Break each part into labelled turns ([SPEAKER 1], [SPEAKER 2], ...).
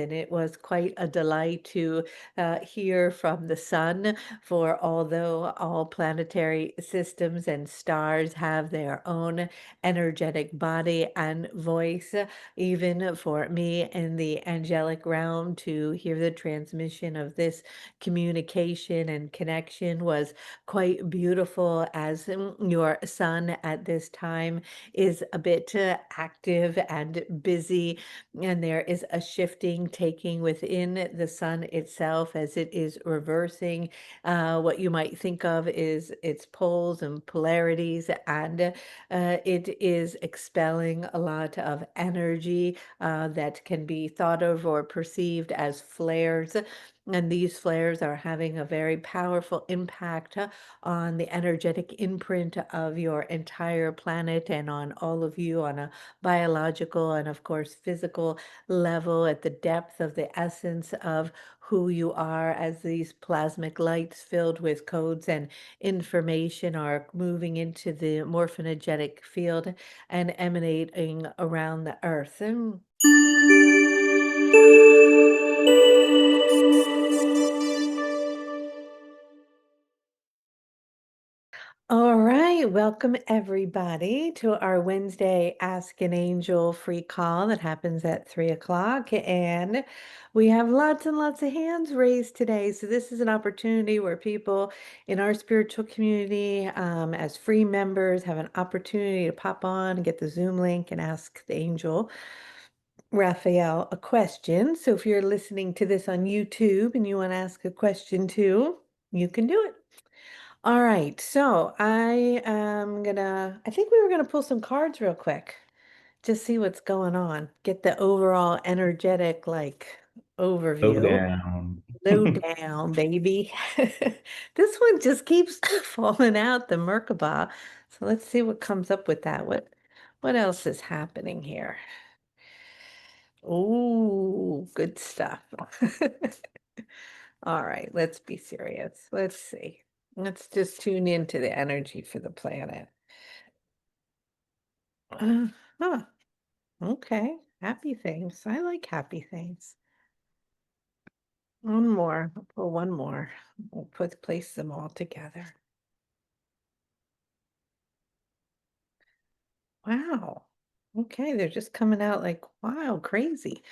[SPEAKER 1] And it was quite a delight to hear from the sun, for although all planetary systems and stars have their own energetic body and voice, even for me in the angelic realm to hear the transmission of this communication and connection was quite beautiful, as your sun at this time is a bit active and busy, and there is a shifting taking within the sun itself as it is reversing. What you might think of is its poles and polarities, and it is expelling a lot of energy that can be thought of or perceived as flares. And these flares are having a very powerful impact on the energetic imprint of your entire planet and on all of you on a biological and, of course, physical level, at the depth of the essence of who you are, as these plasmic lights filled with codes and information are moving into the morphogenetic field and emanating around the earth. All right, welcome everybody to our Wednesday Ask an Angel free call that happens at 3 o'clock. And we have lots and lots of hands raised today. So, this is an opportunity where people in our spiritual community, as free members, have an opportunity to pop on and get the Zoom link and ask the angel Raphael a question. So, if you're listening to this on YouTube and you want to ask a question too, you can do it. All right, so I think we were gonna pull some cards real quick, just see what's going on, get the overall energetic, like,
[SPEAKER 2] Slow
[SPEAKER 1] overview.
[SPEAKER 2] down.
[SPEAKER 1] Low down, baby. This one just keeps falling out, the Merkaba. So let's see what comes up with that. What else is happening here? Oh, good stuff. All right, let's be serious. Let's see. Let's just tune into the energy for the planet. Huh. Okay. Happy things. I like happy things. One more. I'll pull one more. We'll place them all together. Wow. Okay, they're just coming out like wow, crazy.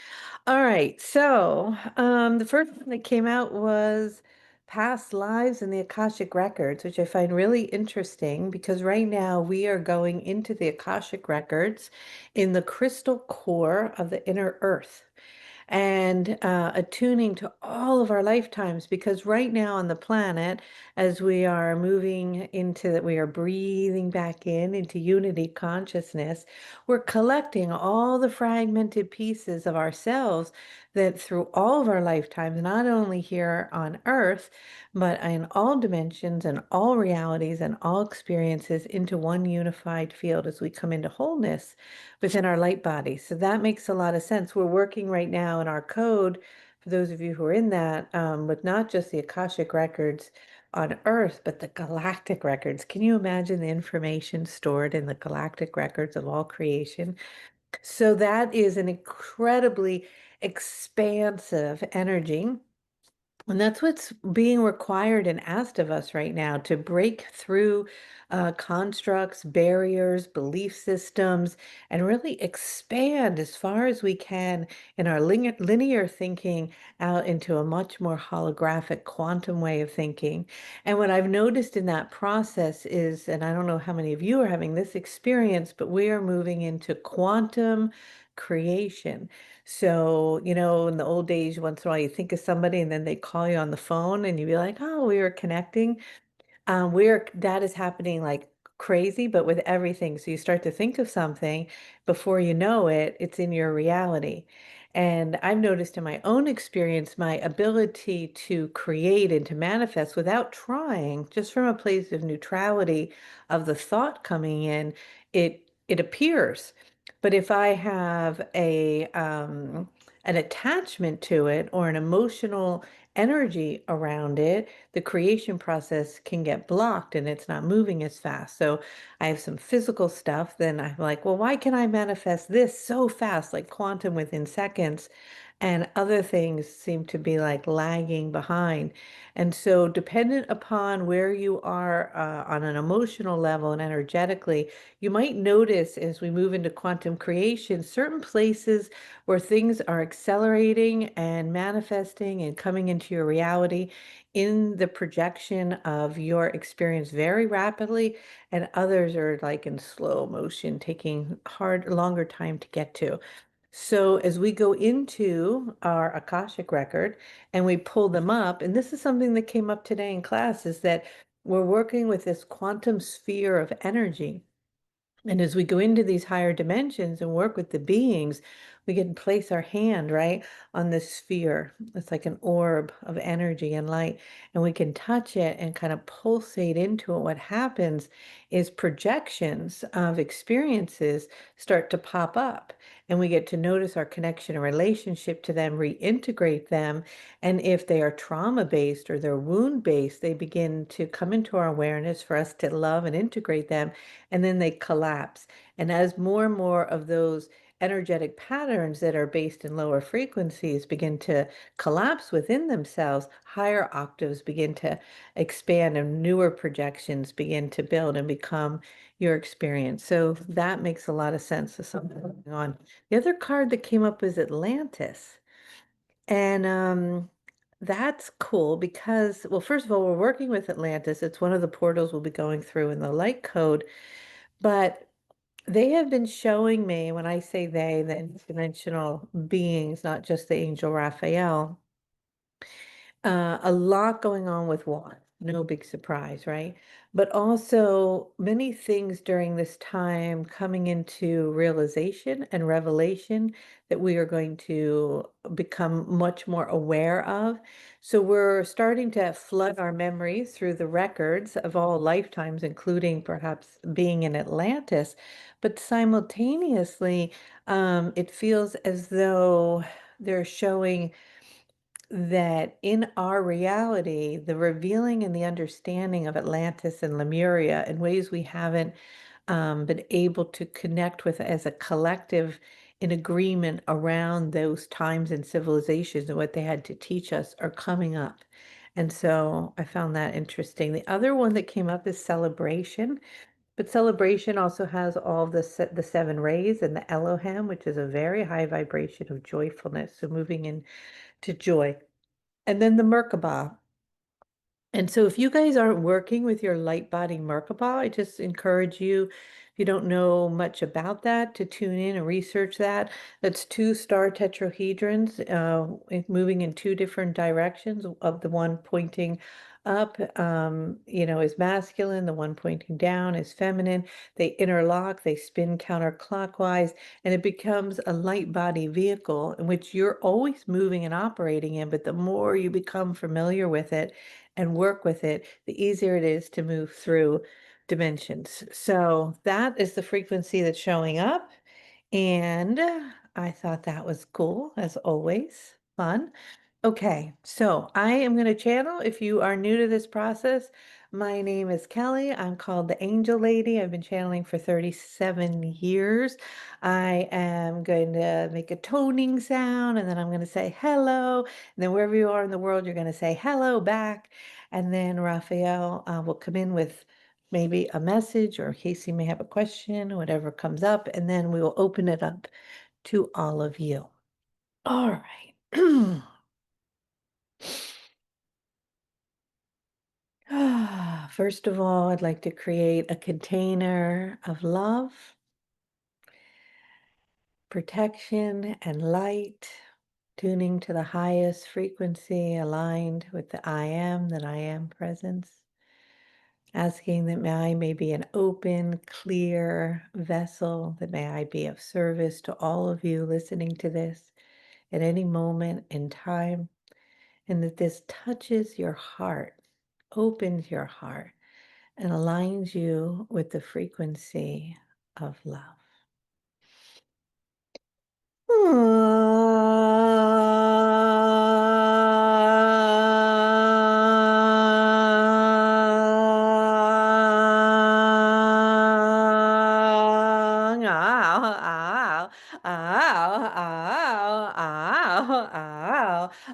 [SPEAKER 1] All right, so the first one that came out was past lives in the Akashic records, which I find really interesting because right now we are going into the Akashic records in the crystal core of the inner earth, and attuning to all of our lifetimes, because right now on the planet, as we are moving into that, we are breathing back into unity consciousness, we're collecting all the fragmented pieces of ourselves that through all of our lifetimes, not only here on earth, but in all dimensions and all realities and all experiences, into one unified field as we come into wholeness within our light body. So that makes a lot of sense. We're working right now in our code, for those of you who are in that, with not just the Akashic records on Earth, but the galactic records. Can you imagine the information stored in the galactic records of all creation? So that is an incredibly expansive energy. And that's what's being required and asked of us right now, to break through constructs, barriers, belief systems, and really expand as far as we can in our linear thinking out into a much more holographic quantum way of thinking. And what I've noticed in that process is, and I don't know how many of you are having this experience, but we are moving into quantum creation. So, in the old days, once in a while you think of somebody and then they call you on the phone and you'd be like, oh, we were connecting. That is happening like crazy, but with everything. So you start to think of something, before you know it, it's in your reality. And I've noticed in my own experience, my ability to create and to manifest without trying, just from a place of neutrality of the thought coming in, it appears. But if I have an attachment to it or an emotional energy around it, the creation process can get blocked and it's not moving as fast. So I have some physical stuff, then I'm like, well, why can I manifest this so fast, like quantum within seconds? and other things seem to be like lagging behind. And so, dependent upon where you are on an emotional level and energetically, you might notice as we move into quantum creation, certain places where things are accelerating and manifesting and coming into your reality in the projection of your experience very rapidly, and others are like in slow motion, taking longer time to get to. So as we go into our Akashic record and we pull them up, and this is something that came up today in class, is that we're working with this quantum sphere of energy. And as we go into these higher dimensions and work with the beings, we can place our hand, right, on this sphere. It's like an orb of energy and light, and we can touch it and kind of pulsate into it. What happens is projections of experiences start to pop up, and we get to notice our connection and relationship to them, reintegrate them. And if they are trauma based or they're wound based, they begin to come into our awareness for us to love and integrate them, and then they collapse. And as more and more of those energetic patterns that are based in lower frequencies begin to collapse within themselves, higher octaves begin to expand and newer projections begin to build and become your experience. So that makes a lot of sense of something going on. The other card that came up is Atlantis. And that's cool because, well, first of all, we're working with Atlantis. It's one of the portals we'll be going through in the light code. But they have been showing me, when I say they, the interdimensional beings, not just the Angel Raphael, a lot going on with water. No big surprise, right? But also many things during this time coming into realization and revelation that we are going to become much more aware of. So we're starting to flood our memories through the records of all lifetimes, including perhaps being in Atlantis. But simultaneously, it feels as though they're showing that in our reality, the revealing and the understanding of Atlantis and Lemuria in ways we haven't been able to connect with as a collective in agreement around those times and civilizations and what they had to teach us are coming up. And so I found that interesting. The other one that came up is celebration, but celebration also has all the seven rays and the Elohim, which is a very high vibration of joyfulness. So moving into joy. And then the Merkaba. And so if you guys aren't working with your light body Merkaba, I just encourage you, if you don't know much about that, to tune in and research that. That's two star tetrahedrons moving in two different directions, of the one pointing up, is masculine, the one pointing down is feminine. They interlock, they spin counterclockwise, and it becomes a light body vehicle in which you're always moving and operating in. But the more you become familiar with it and work with it, the easier it is to move through dimensions. So that is the frequency that's showing up. And I thought that was cool, as always. Fun. Okay, so I am going to channel. If you are new to this process, my name is Kelly. I'm called the Angel Lady. I've been channeling for 37 years. I am going to make a toning sound, and then I'm going to say hello. And then wherever you are in the world, you're going to say hello back. And then Raphael will come in with maybe a message, or in case you may have a question, whatever comes up, and then we will open it up to all of you. All right. First of all, I'd like to create a container of love, protection, and light, tuning to the highest frequency aligned with the that I am presence, asking that I may be an open, clear vessel, that may I be of service to all of you listening to this at any moment in time, and that this touches your heart, opens your heart, and aligns you with the frequency of love.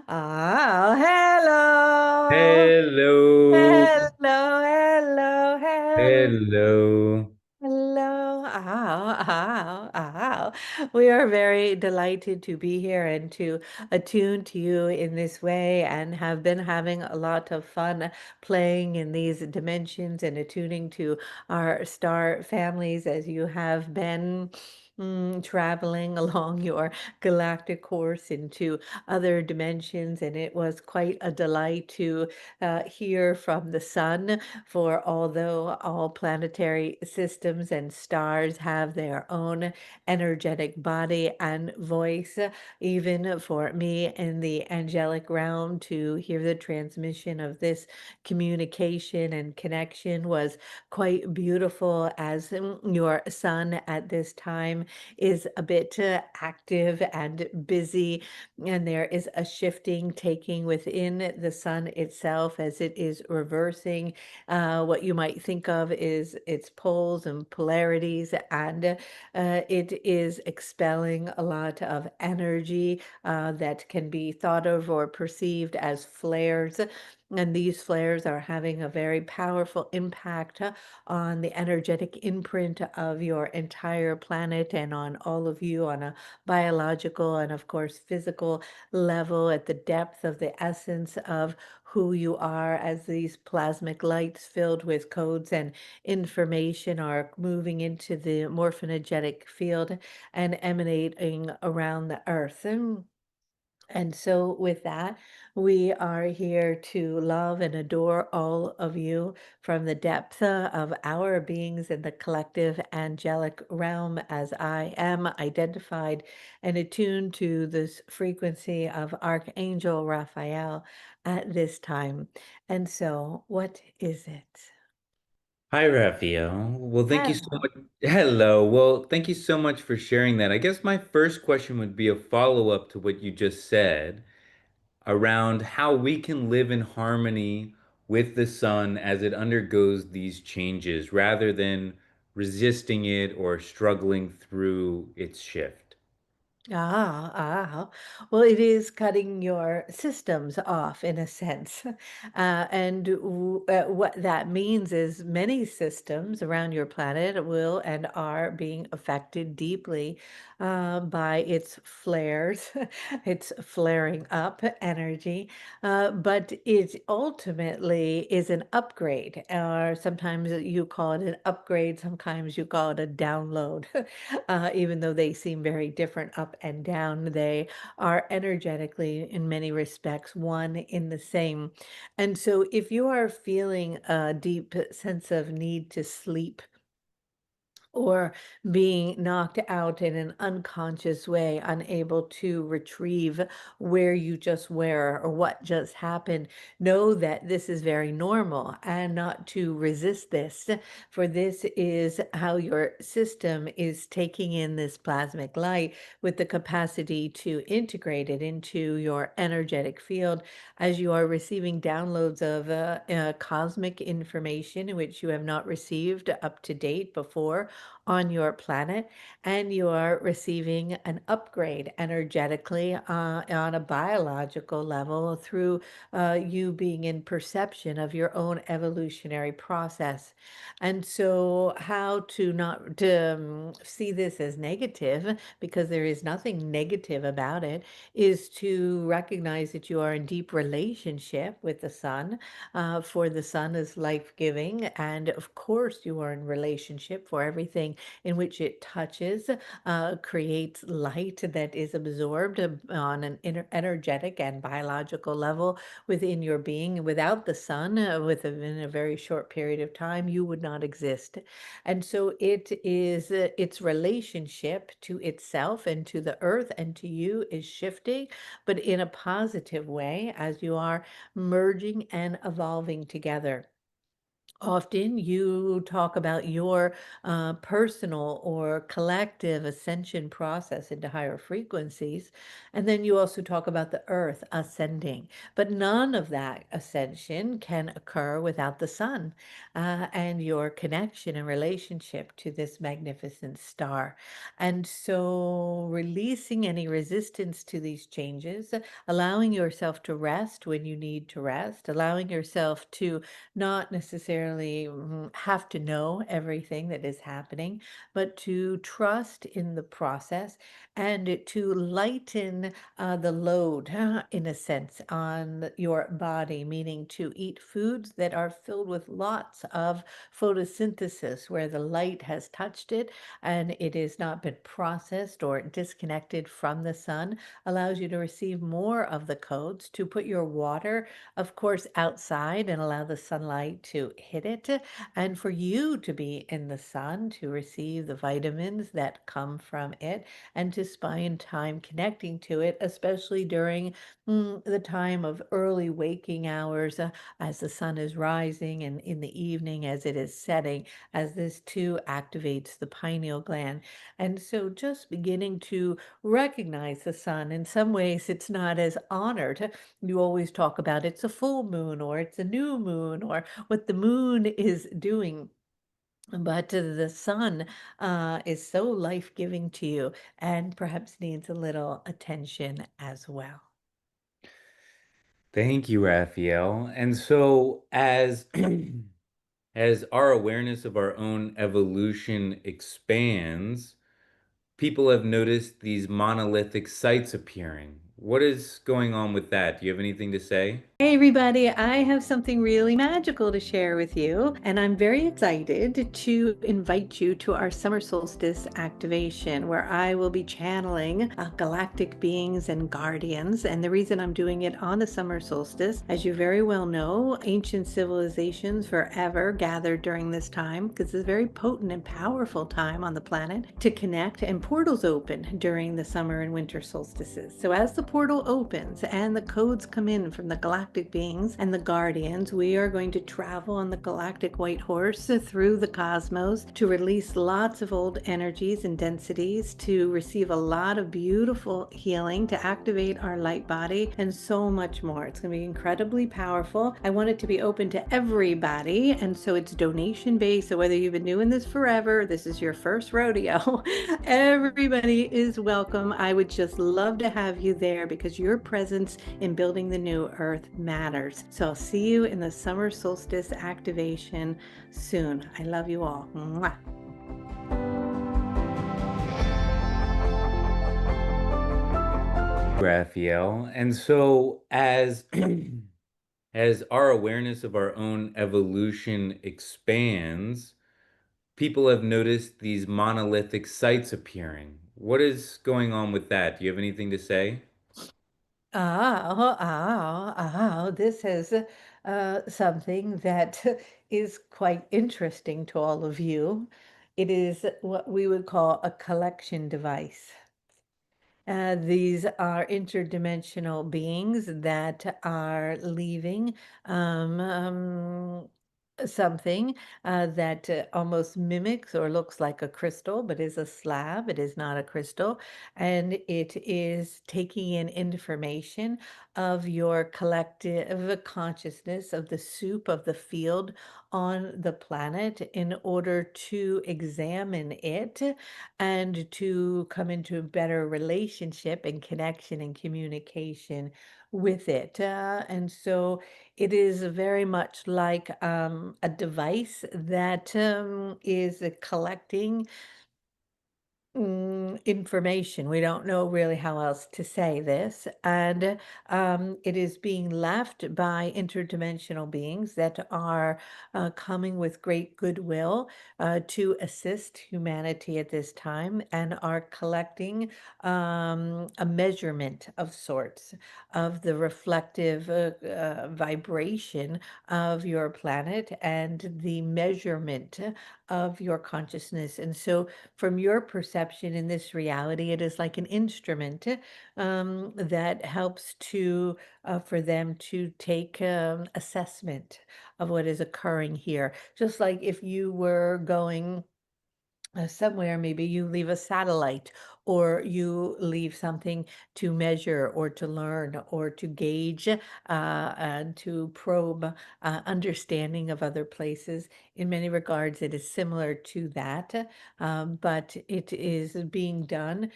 [SPEAKER 1] oh, hello.
[SPEAKER 2] Hello.
[SPEAKER 1] Hello, hello, hello.
[SPEAKER 2] Hello.
[SPEAKER 1] Hello. Ow, ow, ow. We are very delighted to be here and to attune to you in this way and have been having a lot of fun playing in these dimensions and attuning to our star families as you have been traveling along your galactic course into other dimensions. And it was quite a delight to hear from the sun. For although all planetary systems and stars have their own energetic body and voice, even for me in the angelic realm to hear the transmission of this communication and connection was quite beautiful, as your sun at this time is a bit active and busy, and there is a shifting taking within the sun itself as it is reversing what you might think of is its poles and polarities, and it is expelling a lot of energy that can be thought of or perceived as flares. And these flares are having a very powerful impact on the energetic imprint of your entire planet and on all of you on a biological and, of course, physical level at the depth of the essence of who you are, as these plasmic lights filled with codes and information are moving into the morphogenetic field and emanating around the earth. And so, with that, we are here to love and adore all of you from the depth of our beings in the collective angelic realm, as I am identified and attuned to this frequency of Archangel Raphael at this time. And so, what is it?
[SPEAKER 2] Hi, Raphael. Well, thank you so
[SPEAKER 1] Hello.
[SPEAKER 2] much. Hello. Well, thank you so much for sharing that. I guess my first question would be a follow-up to what you just said around how we can live in harmony with the sun as it undergoes these changes rather than resisting it or struggling through its shift.
[SPEAKER 1] Ah. Well, it is cutting your systems off in a sense. And what that means is many systems around your planet will and are being affected deeply by its flares, its flaring up energy. But it ultimately is an upgrade, or sometimes you call it an upgrade, sometimes you call it a download. Even though they seem very different up and down, they are energetically, in many respects, one in the same. And so, if you are feeling a deep sense of need to sleep, or being knocked out in an unconscious way, unable to retrieve where you just were or what just happened, know that this is very normal and not to resist this, for this is how your system is taking in this plasmic light with the capacity to integrate it into your energetic field as you are receiving downloads of cosmic information which you have not received up to date before on your planet, and you are receiving an upgrade energetically on a biological level through you being in perception of your own evolutionary process. And so, how to not to see this as negative, because there is nothing negative about it, is to recognize that you are in deep relationship with the sun, for the sun is life giving, and of course, you are in relationship for everything in which it touches, creates light that is absorbed on an energetic and biological level within your being. Without the sun, within a very short period of time, you would not exist. And so it is its relationship to itself and to the earth and to you is shifting, but in a positive way as you are merging and evolving together. Often you talk about your personal or collective ascension process into higher frequencies. And then you also talk about the earth ascending. But none of that ascension can occur without the sun and your connection and relationship to this magnificent star. And so releasing any resistance to these changes, allowing yourself to rest when you need to rest, allowing yourself to not necessarily have to know everything that is happening, but to trust in the process and to lighten the load, in a sense, on your body, meaning to eat foods that are filled with lots of photosynthesis, where the light has touched it and it has not been processed or disconnected from the sun, allows you to receive more of the codes, to put your water, of course, outside and allow the sunlight to hit it, and for you to be in the sun to receive the vitamins that come from it, and to spend time connecting to it, especially during the time of early waking hours, as the sun is rising, and in the evening as it is setting, as this too activates the pineal gland. And so just beginning to recognize the sun. In some ways, it's not as honored. You always talk about it's a full moon or it's a new moon or what the moon is doing. But the sun is so life-giving to you and perhaps needs a little attention as well.
[SPEAKER 2] Thank you, Raphael. And so, as as our awareness of our own evolution expands, people have noticed these monolithic sites appearing. What is going on with that? Do you have anything to say?
[SPEAKER 1] Hey everybody, I have something really magical to share with you, and I'm very excited to invite you to our summer solstice activation where I will be channeling galactic beings and guardians. And the reason I'm doing it on the summer solstice, as you very well know, ancient civilizations forever gathered during this time because it's a very potent and powerful time on the planet to connect, and portals open during the summer and winter solstices. So as the portal opens and the codes come in from the galactic beings and the guardians, we are going to travel on the galactic white horse through the cosmos to release lots of old energies and densities, to receive a lot of beautiful healing, to activate our light body, and so much more. It's going to be incredibly powerful. I want it to be open to everybody, and so it's donation based. So whether you've been doing this forever, this is your first rodeo, everybody is welcome. I would just love to have you there because your presence in building the new earth matters. So I'll see you in the summer solstice activation soon. I love you all. Mwah.
[SPEAKER 2] Raphael. And so, as as our awareness of our own evolution expands, people have noticed these monolithic sites appearing. What is going on with that? Do you have anything to say?
[SPEAKER 1] This is something that is quite interesting to all of you. It is what we would call a collection device. These are interdimensional beings that are leaving um, um, something that almost mimics or looks like a crystal, but is a slab. It is not a crystal. And it is taking in information of your collective consciousness, of the soup of the field on the planet, in order to examine it and to come into a better relationship and connection and communication with it. And so it is very much like a device that is collecting information. We don't know really how else to say this. And it is being left by interdimensional beings that are coming with great goodwill to assist humanity at this time, and are collecting a measurement of sorts of the reflective vibration of your planet, and the measurement of your consciousness. And so, from your perception in this reality, it is like an instrument that helps to for them to take assessment of what is occurring here. Just like if you were going somewhere, maybe you leave a satellite or you leave something to measure or to learn or to gauge and to probe understanding of other places. In many regards, it is similar to that, but it is being done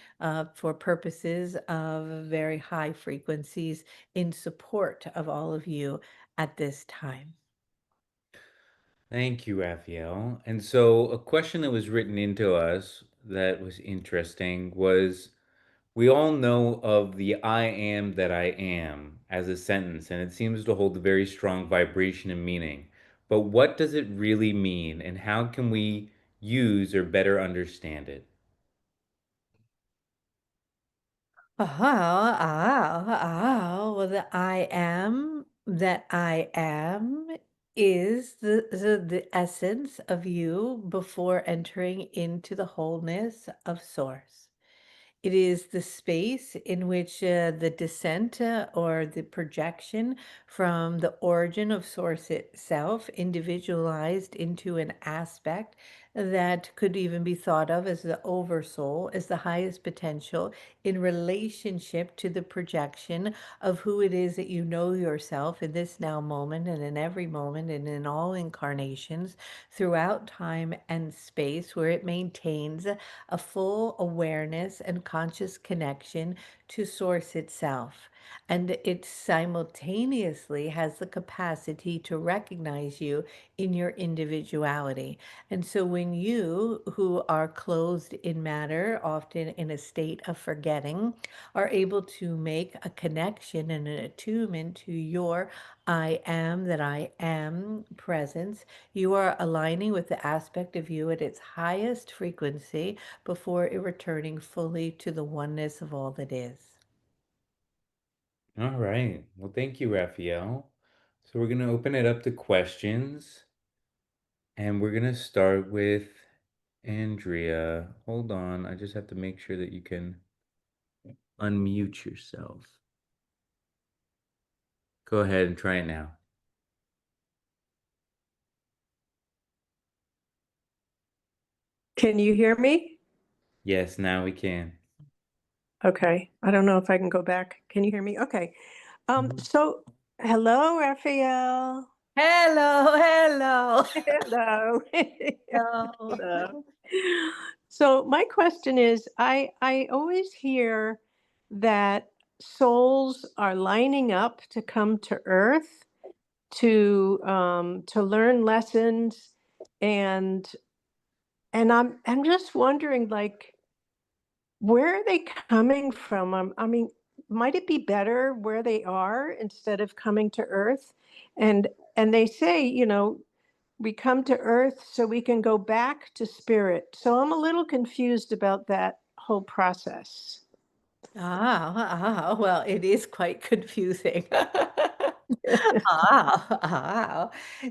[SPEAKER 1] for purposes of very high frequencies in support of all of you at this time.
[SPEAKER 2] Thank you, Raphael. And so, a question that was written into us that was interesting was, we all know of the I am that I am as a sentence, and it seems to hold a very strong vibration and meaning. But what does it really mean, and how can we use or better understand it?
[SPEAKER 1] Well, the I am that I am is the essence of you before entering into the wholeness of Source. It is the space in which the descent or the projection from the origin of Source itself, individualized into an aspect that could even be thought of as the oversoul, as the highest potential in relationship to the projection of who it is that you know yourself in this now moment and in every moment and in all incarnations throughout time and space, where it maintains a full awareness and conscious connection to Source itself. And it simultaneously has the capacity to recognize you in your individuality. And so, when you, who are clothed in matter, often in a state of forgetting, are able to make a connection and an attunement to your I am that I am presence, you are aligning with the aspect of you at its highest frequency before it returning fully to the oneness of all that is.
[SPEAKER 2] All right. Well, thank you, Raphael. So, we're going to open it up to questions, and we're going to start with Andrea. Hold on. I just have to make sure that you can unmute yourself. Go ahead and try it now.
[SPEAKER 3] Can you hear me?
[SPEAKER 2] Yes, now we can.
[SPEAKER 3] Okay. I don't know if I can go back. Can you hear me? Okay.
[SPEAKER 2] Mhm.
[SPEAKER 3] So hello, Raphael.
[SPEAKER 1] Hello, hello.
[SPEAKER 3] Hello.
[SPEAKER 1] Hello.
[SPEAKER 3] Hello. So my question is, I always hear that souls are lining up to come to Earth to learn lessons, and I'm just wondering, like, where are they coming from? I mean, might it be better where they are instead of coming to Earth? And and they say, we come to Earth so we can go back to spirit. So I'm a little confused about that whole process.
[SPEAKER 1] Well, it is quite confusing.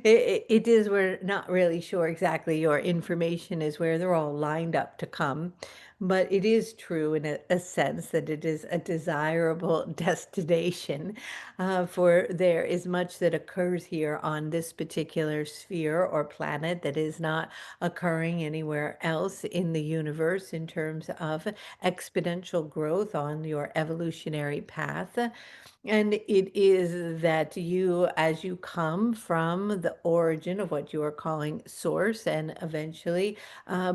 [SPEAKER 1] It is, we're not really sure exactly. Your information is where they're all lined up to come, but it is true in a sense that it is a desirable destination, for there is much that occurs here on this particular sphere or planet that is not occurring anywhere else in the universe in terms of exponential growth on your evolutionary path. And it is that you, as you come from the origin of what you are calling source, and eventually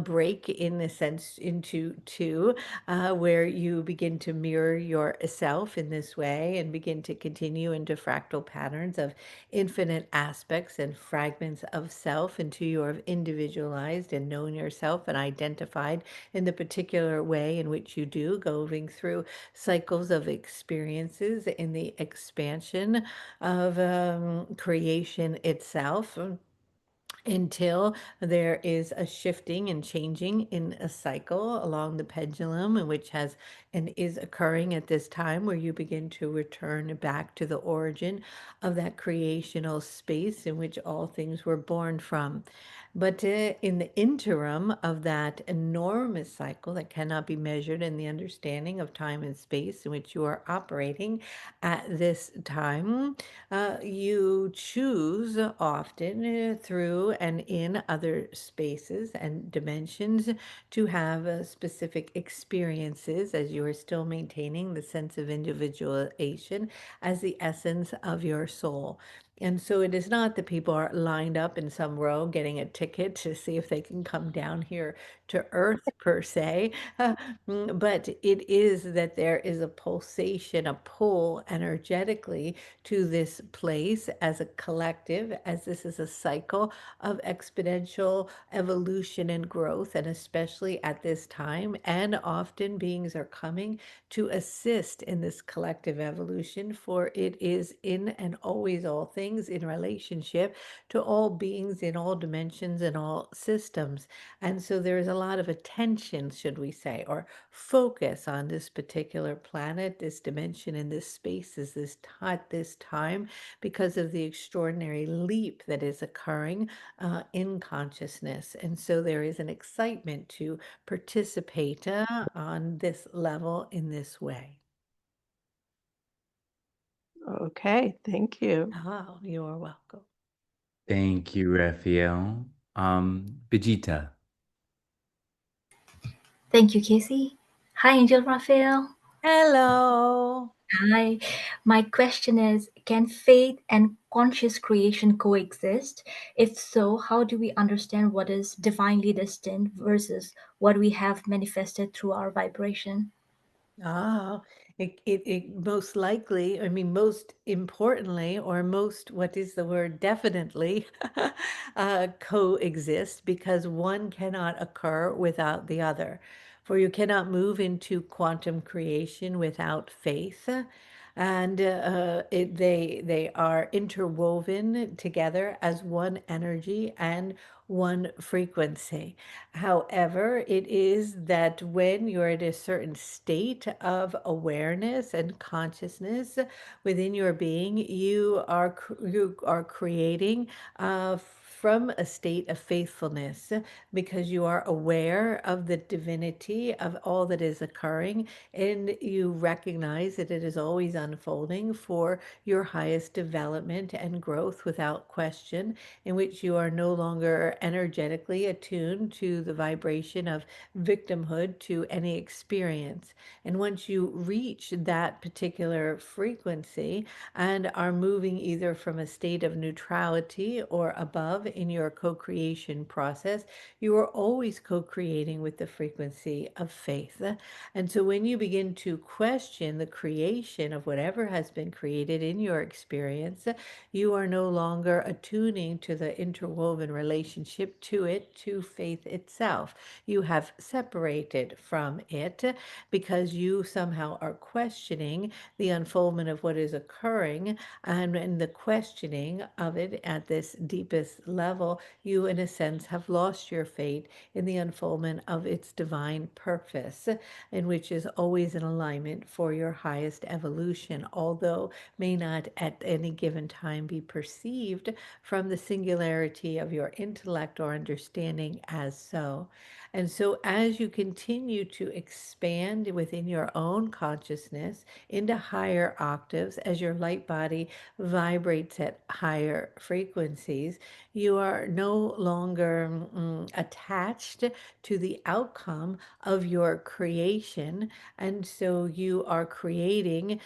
[SPEAKER 1] break in a sense into two, where you begin to mirror yourself in this way and begin to continue into fractal patterns of infinite aspects and fragments of self into your individualized and known yourself and identified in the particular way in which you do, going through cycles of experiences in the expansion of creation itself, until there is a shifting and changing in a cycle along the pendulum, and which has and is occurring at this time, where you begin to return back to the origin of that creational space in which all things were born from. But in the interim of that enormous cycle that cannot be measured in the understanding of time and space in which you are operating at this time, you choose often through and in other spaces and dimensions to have specific experiences as you are still maintaining the sense of individuation as the essence of your soul. And so it is not that people are lined up in some row getting a ticket to see if they can come down here to Earth per se, but it is that there is a pulsation, a pull energetically to this place as a collective, as this is a cycle of exponential evolution and growth, and especially at this time. And often beings are coming to assist in this collective evolution, for it is in and always all things in relationship to all beings in all dimensions and all systems. And so there is a lot of attention, should we say, or focus on this particular planet, this dimension, and this space is this at this time because of the extraordinary leap that is occurring in consciousness. And so there is an excitement to participate on this level in this way.
[SPEAKER 3] Okay, thank you.
[SPEAKER 1] Oh, you're welcome.
[SPEAKER 2] Thank you, Raphael. Vegeta.
[SPEAKER 4] Thank you, Casey. Hi, Angel Raphael.
[SPEAKER 1] Hello.
[SPEAKER 4] Hi. My question is, can faith and conscious creation coexist? If so, how do we understand what is divinely destined versus what we have manifested through our vibration?
[SPEAKER 1] Ah, it most likely, I mean, most importantly, or most, what is the word, definitely, coexist because one cannot occur without the other. For you cannot move into quantum creation without faith. And they are interwoven together as one energy and one frequency. However, it is that when you're in a certain state of awareness and consciousness within your being, you are creating from a state of faithfulness because you are aware of the divinity of all that is occurring, and you recognize that it is always unfolding for your highest development and growth without question, in which you are no longer energetically attuned to the vibration of victimhood to any experience. And once you reach that particular frequency and are moving either from a state of neutrality or above in your co creation process, you are always co creating with the frequency of faith. And so when you begin to question the creation of whatever has been created in your experience, you are no longer attuning to the interwoven relationship to it, to faith itself. You have separated from it because you somehow are questioning the unfoldment of what is occurring. And in the questioning of it at this deepest level, you, in a sense, have lost your faith in the unfoldment of its divine purpose, in which is always in alignment for your highest evolution, although may not at any given time be perceived from the singularity of your intellect or understanding as so. And so, as you continue to expand within your own consciousness into higher octaves, as your light body vibrates at higher frequencies, you are no longer attached to the outcome of your creation. And so you are creating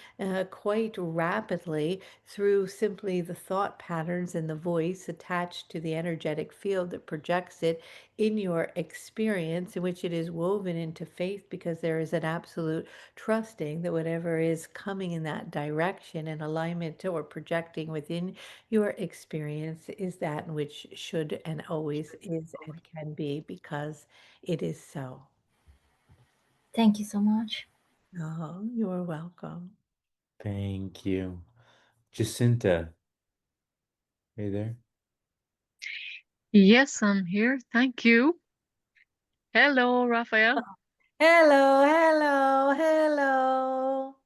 [SPEAKER 1] quite rapidly through simply the thought patterns and the voice attached to the energetic field that projects it in your experience, in which it is woven into faith because there is an absolute trusting that whatever is coming in that direction and alignment or projecting within your experience is that which should and always is and can be because it is so.
[SPEAKER 4] Thank you so much.
[SPEAKER 1] Oh, you're welcome.
[SPEAKER 2] Thank you. Jacinta, are you there?
[SPEAKER 5] Yes, I'm here. Thank you. Hello, Raphael.
[SPEAKER 1] Hello, hello, hello.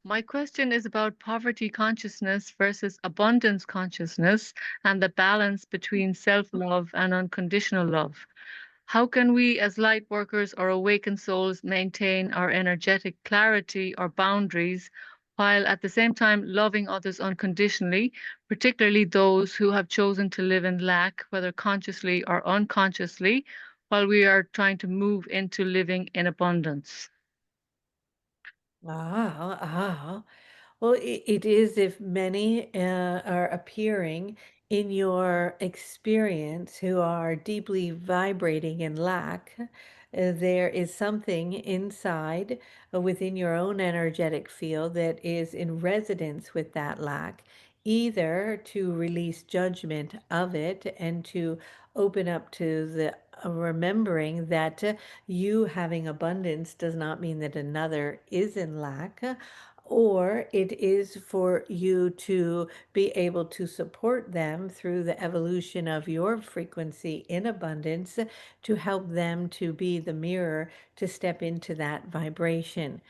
[SPEAKER 5] My question is about poverty consciousness versus abundance consciousness and the balance between self-love and unconditional love. How can we, as light workers or awakened souls, maintain our energetic clarity or boundaries while at the same time loving others unconditionally, particularly those who have chosen to live in lack, whether consciously or unconsciously, while we are trying to move into living in abundance?
[SPEAKER 1] Ah, ah. Well, it is if many are appearing in your experience who are deeply vibrating in lack, there is something inside within your own energetic field that is in resonance with that lack, either to release judgment of it and to open up to the remembering that you having abundance does not mean that another is in lack, or it is for you to be able to support them through the evolution of your frequency in abundance to help them to be the mirror to step into that vibration.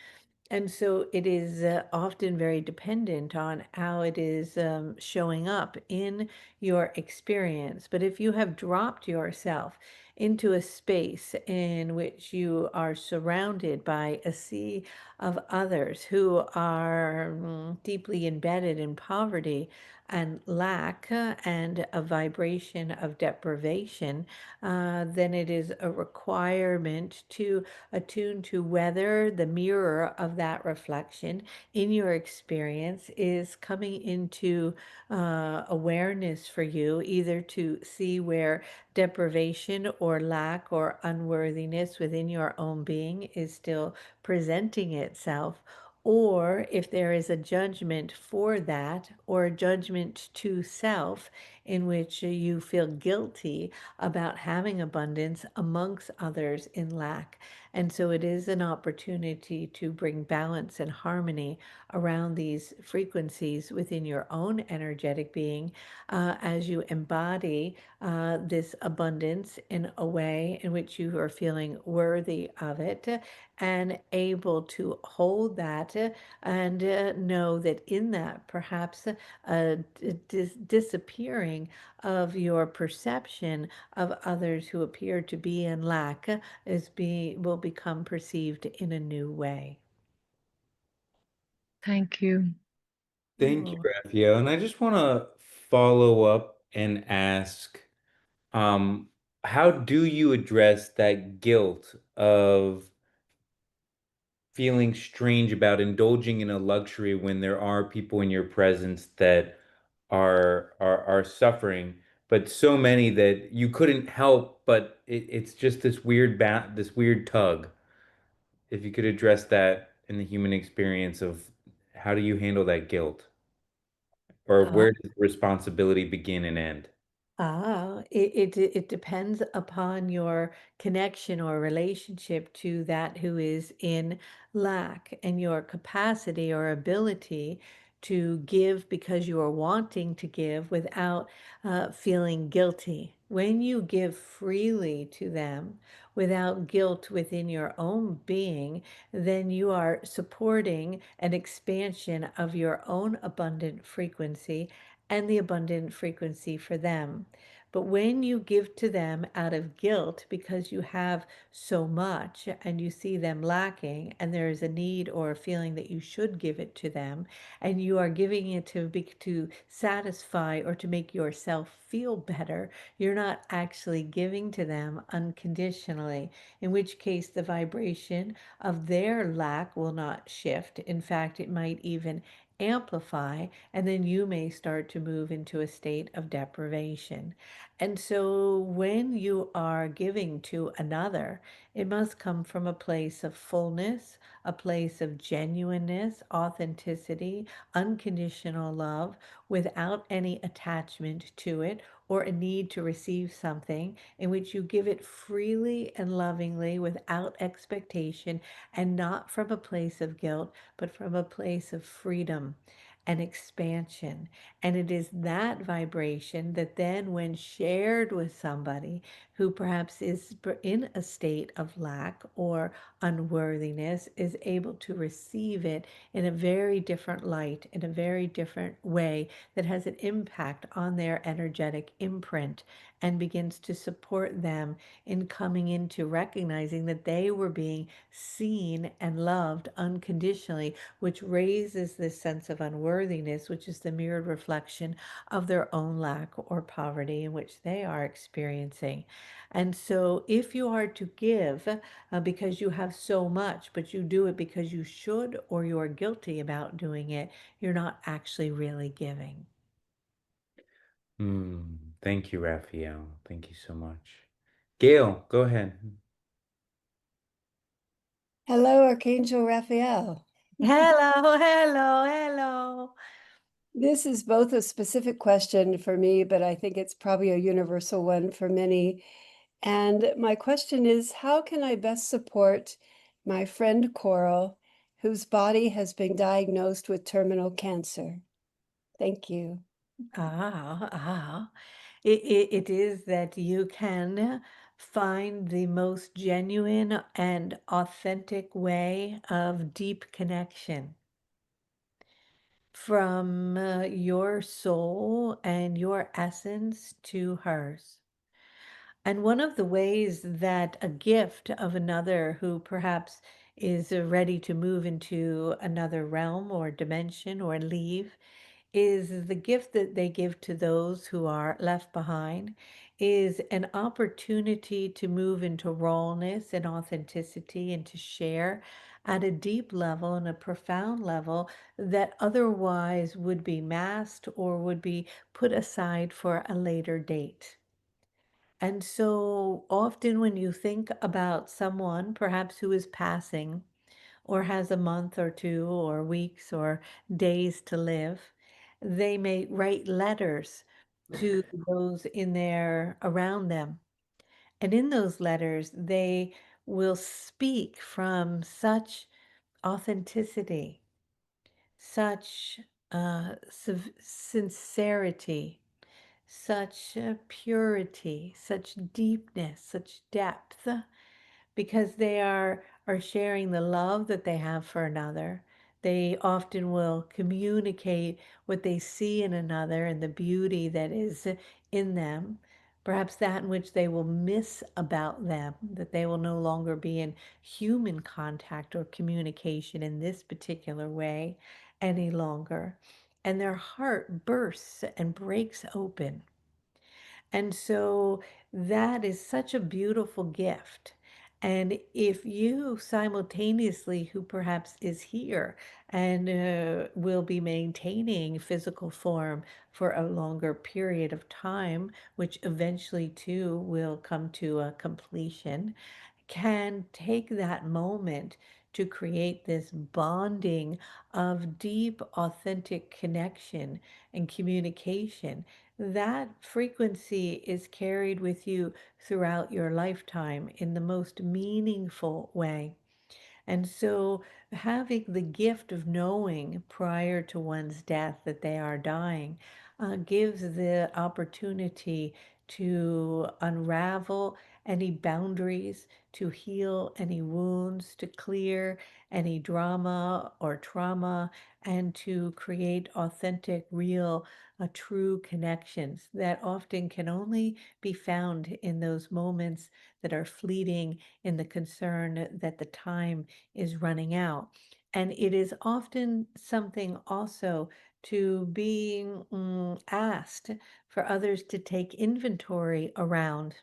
[SPEAKER 1] And so it is often very dependent on how it is showing up in your experience. But if you have dropped yourself into a space in which you are surrounded by a sea of others who are deeply embedded in poverty and lack and a vibration of deprivation, then it is a requirement to attuned to whether the mirror of that reflection in your experience is coming into awareness for you, either to see where deprivation or lack or unworthiness within your own being is still presenting itself. Or if there is a judgment for that, or a judgment to self in which you feel guilty about having abundance amongst others in lack. And so it is an opportunity to bring balance and harmony around these frequencies within your own energetic being as you embody this abundance in a way in which you are feeling worthy of it and able to hold that and know that in that perhaps disappearing of your perception of others who appear to be in lack will become perceived in a new way.
[SPEAKER 5] Thank you.
[SPEAKER 2] Thank you,
[SPEAKER 1] Oh.
[SPEAKER 2] Raphael. And I just want to follow up and ask, um, how do you address that guilt of feeling strange about indulging in a luxury when there are people in your presence that are suffering, but so many that you couldn't help, but it's just this weird tug. If you could address that in the human experience of how do you handle that guilt? Or
[SPEAKER 1] Uh,
[SPEAKER 2] where does responsibility begin and end?
[SPEAKER 1] it depends upon your connection or relationship to that who is in lack and your capacity or ability to give because you are wanting to give without feeling guilty. When you give freely to them without guilt within your own being, then you are supporting an expansion of your own abundant frequency and the abundant frequency for them. But when you give to them out of guilt because you have so much and you see them lacking, and there is a need or a feeling that you should give it to them, and you are giving it to satisfy or to make yourself feel better, you're not actually giving to them unconditionally, in which case the vibration of their lack will not shift. In fact, it might even amplify, and then you may start to move into a state of deprivation. And so when you are giving to another, it must come from a place of fullness, a place of genuineness, authenticity, unconditional love, without any attachment to it or a need to receive something, in which you give it freely and lovingly without expectation, and not from a place of guilt, but from a place of freedom. and expansion. And it is that vibration that then, when shared with somebody who perhaps is in a state of lack or unworthiness, is able to receive it in a very different light, in a very different way that has an impact on their energetic imprint and begins to support them in coming into recognizing that they were being seen and loved unconditionally, which raises this sense of unworthiness, which is the mirrored reflection of their own lack or poverty in which they are experiencing. And so, if you are to give because you have so much, but you do it because you should or you are guilty about doing it, you're not actually really giving.
[SPEAKER 2] Thank you, Raphael. Thank you so much. Gail, go ahead.
[SPEAKER 6] Hello, Archangel Raphael.
[SPEAKER 1] Hello, hello, hello.
[SPEAKER 6] This is both a specific question for me, but I think it's probably a universal one for many. And my question is, how can I best support my friend Coral, whose body has been diagnosed with terminal cancer? Thank you.
[SPEAKER 1] It is that you can find the most genuine and authentic way of deep connection from your soul and your essence to hers. And one of the ways that a gift of another who perhaps is ready to move into another realm or dimension or leave is the gift that they give to those who are left behind, is an opportunity to move into rawness and authenticity and to share at a deep level and a profound level that otherwise would be masked or would be put aside for a later date. And so often, when you think about someone perhaps who is passing or has a month or two or weeks or days to live, they may write letters to those in their around them. And in those letters, they will speak from such authenticity, such sincerity, such purity, such deepness, such depth, because they are sharing the love that they have for another. They often will communicate what they see in another and the beauty that is in them, perhaps that in which they will miss about them, that they will no longer be in human contact or communication in this particular way any longer. And their heart bursts and breaks open. And so that is such a beautiful gift. And if you simultaneously, who perhaps is here and will be maintaining physical form for a longer period of time, which eventually too will come to a completion, can take that moment to create this bonding of deep, authentic connection and communication. That frequency is carried with you throughout your lifetime in the most meaningful way. And so, having the gift of knowing prior to one's death that they are dying gives the opportunity to unravel any boundaries, to heal any wounds, to clear any drama or trauma, and to create authentic, real, true connections that often can only be found in those moments that are fleeting, in the concern that the time is running out. And it is often something also to being asked for others to take inventory around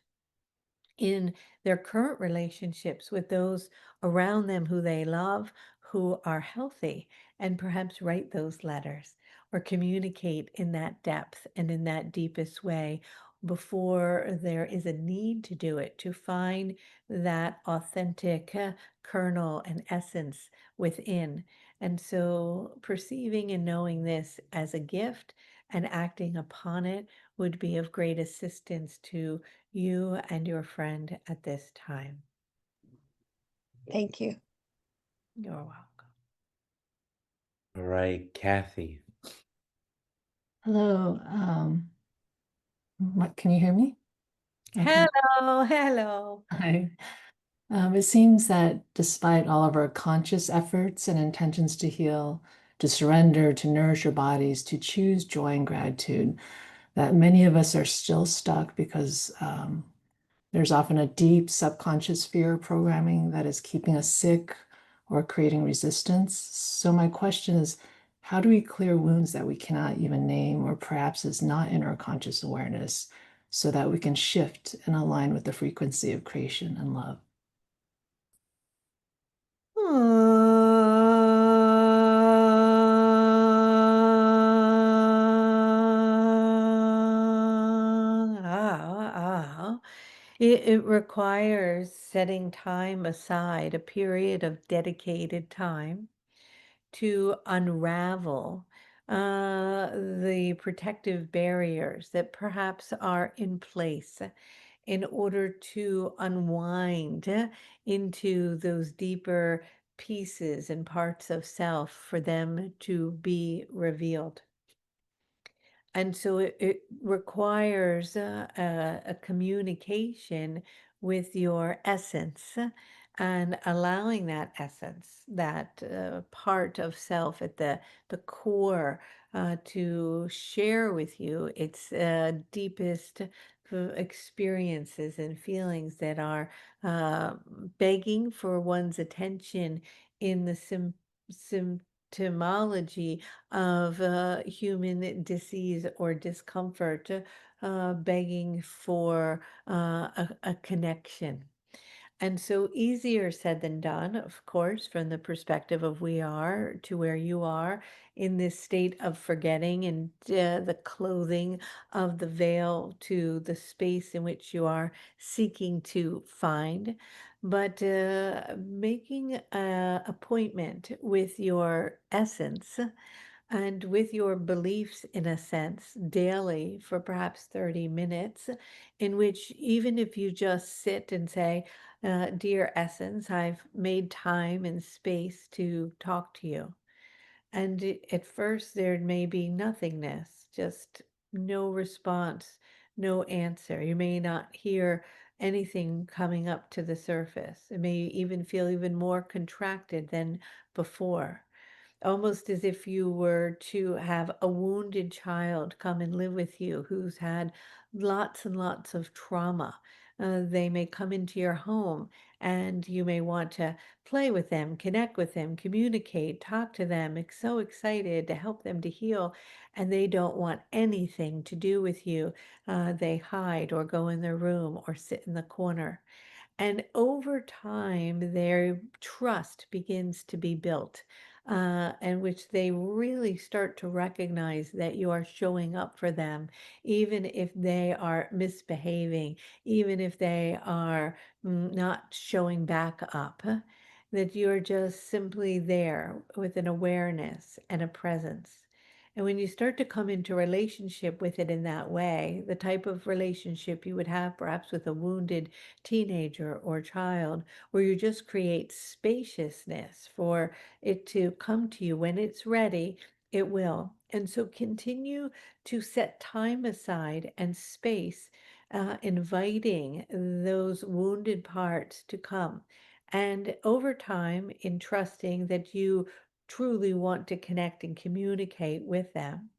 [SPEAKER 1] in their current relationships with those around them who they love, who are healthy, and perhaps write those letters or communicate in that depth and in that deepest way before there is a need to do it, to find that authentic kernel and essence within. And so perceiving and knowing this as a gift and acting upon it would be of great assistance to you and your friend at this time.
[SPEAKER 6] Thank you.
[SPEAKER 1] You're welcome.
[SPEAKER 2] All right, Kathy.
[SPEAKER 7] Hello. Can you hear me? Okay.
[SPEAKER 1] Hello, hello.
[SPEAKER 7] Hi. It seems that despite all of our conscious efforts and intentions to heal, to surrender, to nourish our bodies, to choose joy and gratitude, that many of us are still stuck because there's often a deep subconscious fear programming that is keeping us sick or creating resistance. So my question is, how do we clear wounds that we cannot even name or perhaps is not in our conscious awareness so that we can shift and align with the frequency of creation and love?
[SPEAKER 1] It requires setting time aside, a period of dedicated time to unravel the protective barriers that perhaps are in place in order to unwind into those deeper pieces and parts of self for them to be revealed. And so it requires a communication with your essence and allowing that essence, that part of self at the core, to share with you its deepest experiences and feelings that are uh, begging for one's attention in the symptomology of human disease or discomfort, begging for a connection. And so easier said than done, of course, from the perspective of we are to where you are in this state of forgetting and the clothing of the veil to the space in which you are seeking to find. But making an appointment with your essence and with your beliefs, in a sense, daily for perhaps 30 minutes, in which even if you just sit and say, Dear Essence, I've made time and space to talk to you. And at first, there may be nothingness, just no response, no answer. You may not hear anything coming up to the surface. It may even feel even more contracted than before, almost as if you were to have a wounded child come and live with you who's had lots and lots of trauma. They may come into your home and you may want to play with them, connect with them, communicate, talk to them, so excited to help them to heal, and they don't want anything to do with you. They hide or go in their room or sit in the corner. And over time, their trust begins to be built, in which they really start to recognize that you are showing up for them, even if they are misbehaving, even if they are not showing back up, that you're just simply there with an awareness and a presence. And when you start to come into relationship with it in that way, the type of relationship you would have perhaps with a wounded teenager or child, where you just create spaciousness for it to come to you when it's ready, it will. And so continue to set time aside and space, inviting those wounded parts to come. And over time, in trusting that you truly want to connect and communicate with them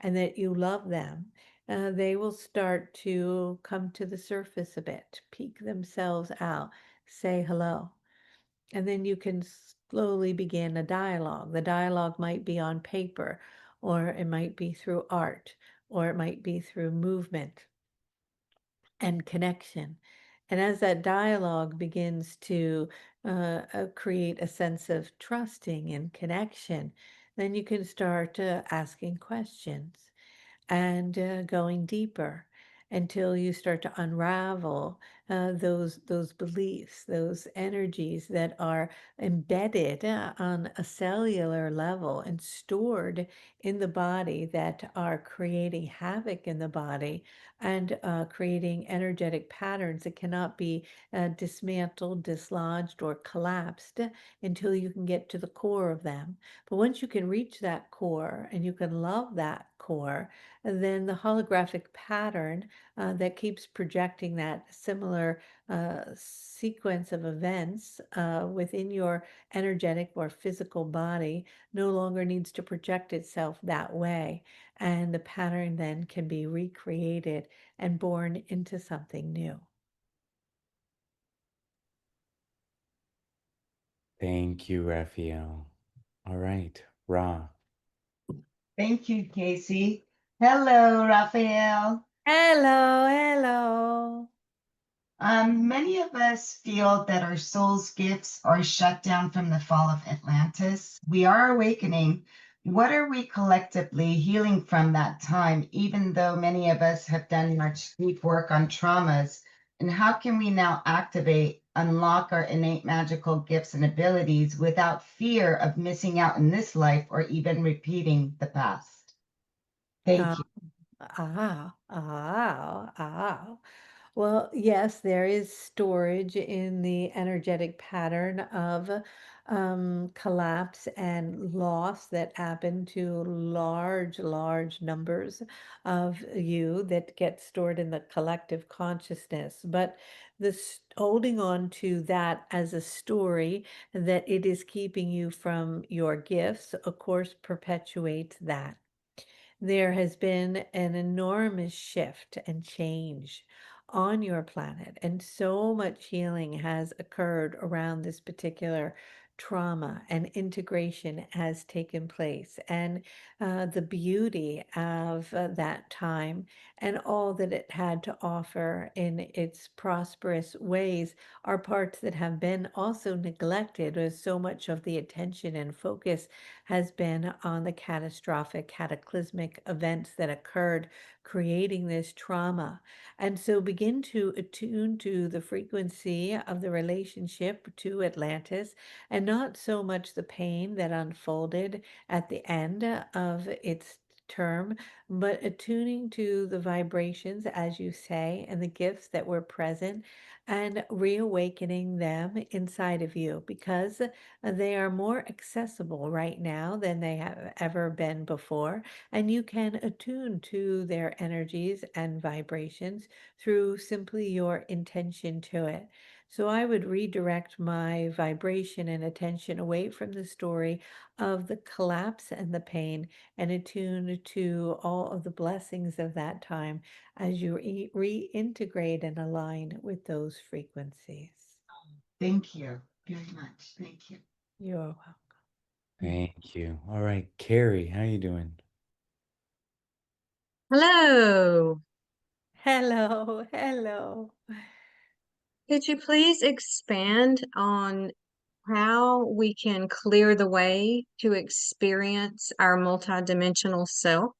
[SPEAKER 1] and that you love them, they will start to come to the surface a bit, peek themselves out, say hello. And then you can slowly begin a dialogue. The dialogue might be on paper, or it might be through art, or it might be through movement and connection. And as that dialogue begins to create a sense of trusting and connection, then you can start asking questions and going deeper until you start to unravel those beliefs, those energies that are embedded on a cellular level and stored in the body that are creating havoc in the body and creating energetic patterns that cannot be dismantled, dislodged, or collapsed until you can get to the core of them. But once you can reach that core and you can love that core, then the holographic pattern that keeps projecting that similar sequence of events within your energetic or physical body no longer needs to project itself that way. And the pattern then can be recreated and born into something new.
[SPEAKER 2] Thank you, Raphael. All right, Ra.
[SPEAKER 8] Thank you, Casey. Hello, Raphael.
[SPEAKER 1] Hello, hello.
[SPEAKER 8] Many of us feel that our soul's gifts are shut down from the fall of Atlantis. We are awakening. What are we collectively healing from that time, even though many of us have done much deep work on traumas? And how can we now activate, unlock our innate magical gifts and abilities without fear of missing out in this life or even repeating the past? Thank you.
[SPEAKER 1] Well, yes, there is storage in the energetic pattern of collapse and loss that happen to large numbers of you that get stored in the collective consciousness. But holding on to that as a story that it is keeping you from your gifts, of course, perpetuates that. There has been an enormous shift and change on your planet, and so much healing has occurred around this particular trauma, and integration has taken place. And the beauty of that time and all that it had to offer in its prosperous ways are parts that have been also neglected, as so much of the attention and focus has been on the catastrophic, cataclysmic events that occurred, creating this trauma. And so begin to attune to the frequency of the relationship to Atlantis, and not so much the pain that unfolded at the end of its term, but attuning to the vibrations, as you say, and the gifts that were present, and reawakening them inside of you, because they are more accessible right now than they have ever been before, and you can attune to their energies and vibrations through simply your intention to it. So I would redirect my vibration and attention away from the story of the collapse and the pain, and attune to all of the blessings of that time as you reintegrate and align with those frequencies.
[SPEAKER 8] Thank you very much. Thank you.
[SPEAKER 1] You're welcome.
[SPEAKER 2] Thank you. All right, Carrie, how you doing?
[SPEAKER 9] Hello.
[SPEAKER 1] Hello, hello.
[SPEAKER 9] Could you please expand on how we can clear the way to experience our multidimensional self?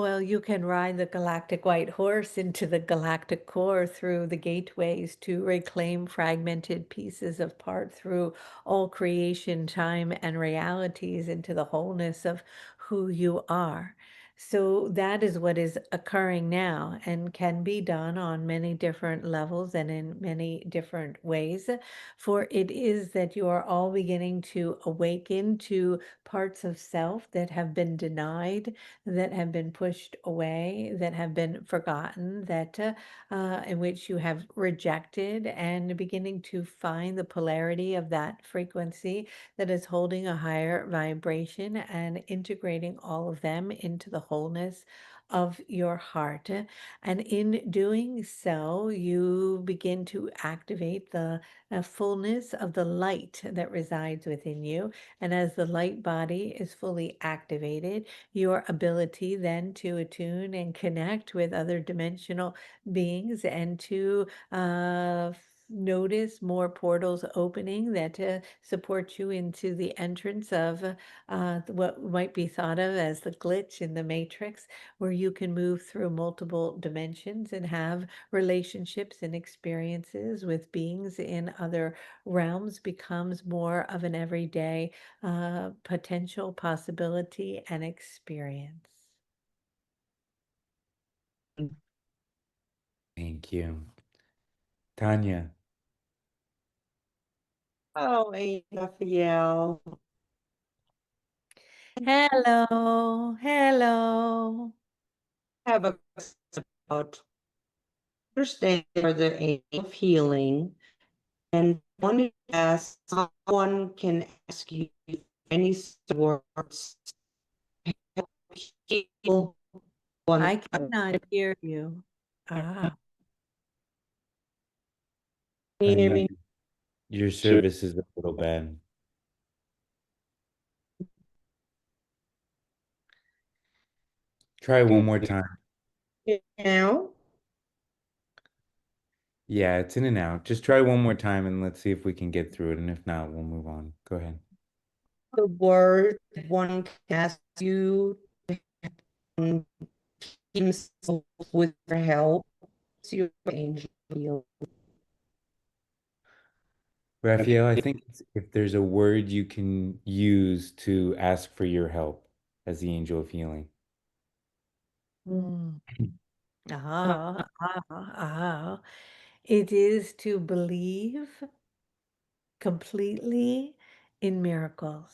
[SPEAKER 1] Well, you can ride the galactic white horse into the galactic core through the gateways to reclaim fragmented pieces of part through all creation, time, and realities into the wholeness of who you are. So that is what is occurring now and can be done on many different levels and in many different ways. For it is that you are all beginning to awaken to parts of self that have been denied, that have been pushed away, that have been forgotten, that in which you have rejected, and beginning to find the polarity of that frequency that is holding a higher vibration and integrating all of them into the wholeness of your heart. And in doing so, you begin to activate the fullness of the light that resides within you. And as the light body is fully activated, your ability then to attune and connect with other dimensional beings and to notice more portals opening that support you into the entrance of what might be thought of as the glitch in the matrix, where you can move through multiple dimensions and have relationships and experiences with beings in other realms, becomes more of an everyday potential possibility and experience.
[SPEAKER 2] Thank you. Tanya.
[SPEAKER 10] Oh, Angel Raphael.
[SPEAKER 1] Hello, hello.
[SPEAKER 10] I have a question about understanding for the angel of healing, and wanted to ask someone can ask you any words to help heal one.
[SPEAKER 1] I cannot hear you. Ah,
[SPEAKER 10] Can you hear
[SPEAKER 2] Tanya,
[SPEAKER 10] me?
[SPEAKER 2] your service is a little bad. Try one more time.
[SPEAKER 10] Now?
[SPEAKER 2] Yeah, it's in and out. Just try one more time and let's see if we can get through it. And if not, we'll move on. Go ahead.
[SPEAKER 10] The word one can ask you to himself with your help. It's your angel healing.
[SPEAKER 2] Raphael, I think if there's a word you can use to ask for your help as the angel of healing.
[SPEAKER 1] mm. Ah. It is to believe completely in miracles.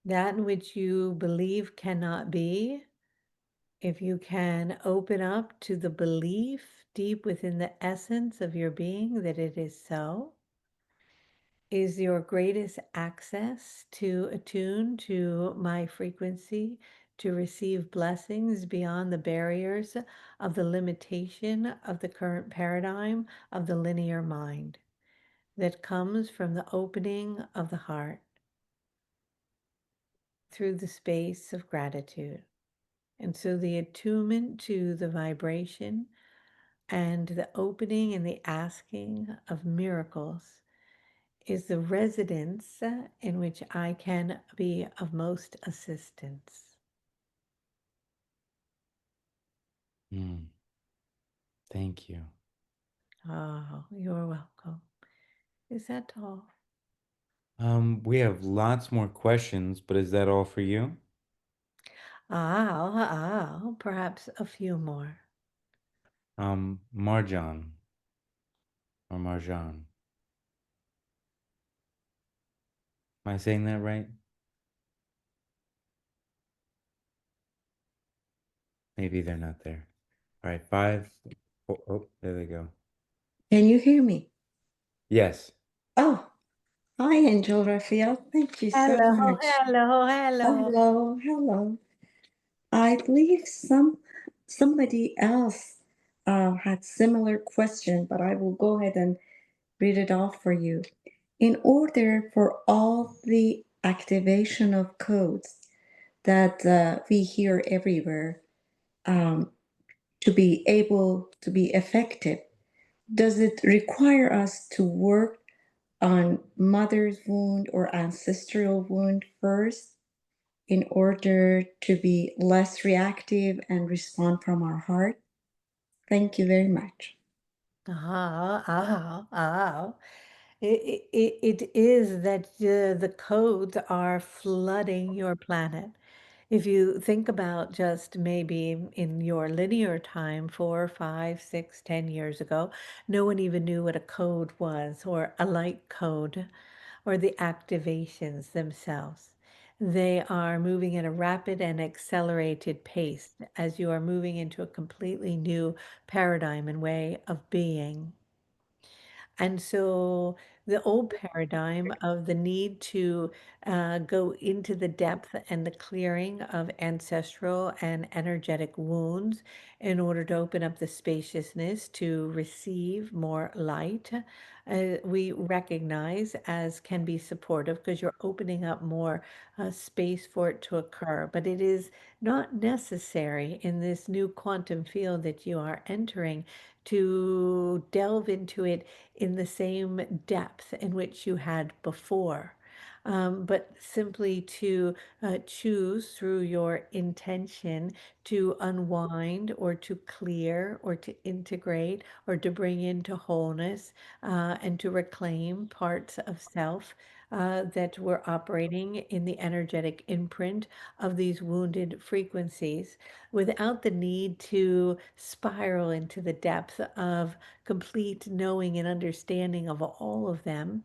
[SPEAKER 1] That in which you believe cannot be, if you can open up to the belief deep within the essence of your being that it is so, is your greatest access to attune to my frequency, to receive blessings beyond the barriers of the limitation of the current paradigm of the linear mind that comes from the opening of the heart through the space of gratitude. And so the attunement to the vibration and the opening and the asking of miracles is the residence in which I can be of most assistance.
[SPEAKER 2] Thank you.
[SPEAKER 1] Oh, you're welcome. Is that all?
[SPEAKER 2] We have lots more questions, but is that all for you?
[SPEAKER 1] Perhaps a few more.
[SPEAKER 2] Marjan or Marjan. Am I saying that right? Maybe they're not there. All right, five. Oh, there they go.
[SPEAKER 11] Can you hear me?
[SPEAKER 2] Yes.
[SPEAKER 11] Oh, hi, Angel Raphael. Thank you so
[SPEAKER 1] Hello,
[SPEAKER 11] much.
[SPEAKER 1] hello.
[SPEAKER 11] Hello. I believe somebody else had similar question, but I will go ahead and read it off for you. In order for all the activation of codes that we hear everywhere to be able to be effective, does it require us to work on mother's wound or ancestral wound first in order to be less reactive and respond from our heart? Thank you very much.
[SPEAKER 1] Ah, ah, ah. It is that the codes are flooding your planet. If you think about just maybe in your linear time, 4, 5, 6, 10 years ago, no one even knew what a code was or a light code or the activations themselves. They are moving at a rapid and accelerated pace as you are moving into a completely new paradigm and way of being. And so the old paradigm of the need to go into the depth and the clearing of ancestral and energetic wounds in order to open up the spaciousness to receive more light, we recognize as can be supportive because you're opening up more space for it to occur. But it is not necessary in this new quantum field that you are entering to delve into it in the same depth in which you had before. But simply to choose through your intention to unwind or to clear or to integrate or to bring into wholeness and to reclaim parts of self that were operating in the energetic imprint of these wounded frequencies without the need to spiral into the depth of complete knowing and understanding of all of them,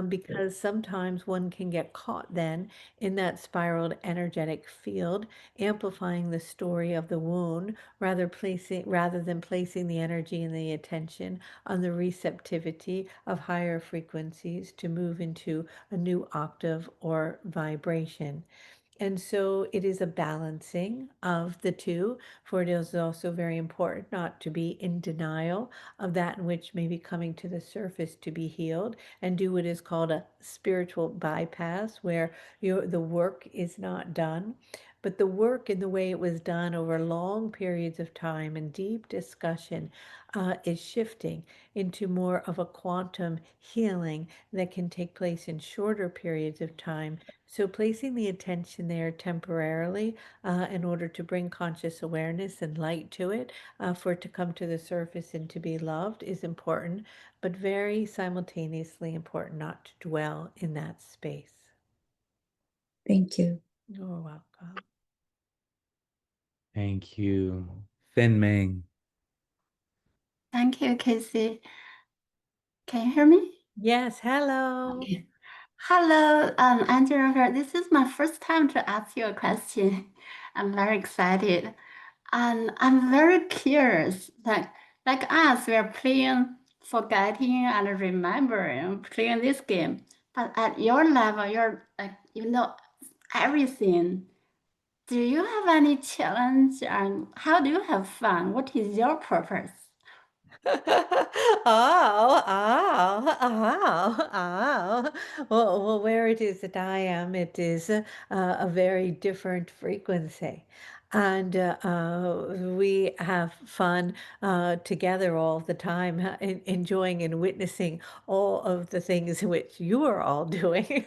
[SPEAKER 1] because sometimes one can get caught then in that spiraled energetic field, amplifying the story of the wound rather than placing the energy and the attention on the receptivity of higher frequencies to move into a new octave or vibration. And so it is a balancing of the two, for it is also very important not to be in denial of that in which may be coming to the surface to be healed and do what is called a spiritual bypass, where the work is not done. But the work in the way it was done over long periods of time and deep discussion is shifting into more of a quantum healing that can take place in shorter periods of time. So placing the attention there temporarily in order to bring conscious awareness and light to it, for it to come to the surface and to be loved is important, but very simultaneously important not to dwell in that space.
[SPEAKER 11] Thank you.
[SPEAKER 1] You're welcome.
[SPEAKER 2] Thank you. Fen Meng.
[SPEAKER 12] Thank you, Casey. Can you hear me?
[SPEAKER 1] Yes, hello.
[SPEAKER 12] Okay. Hello, Angel Raphael. This is my first time to ask you a question. I'm very excited. And I'm very curious. Like us, we are playing forgetting and remembering, playing this game. But at your level, you're like, you know everything. Do you have any challenge and how do you have fun? What is your purpose?
[SPEAKER 1] Oh. Well, where it is that I am, it is a very different frequency. And we have fun together all the time, enjoying and witnessing all of the things which you are all doing.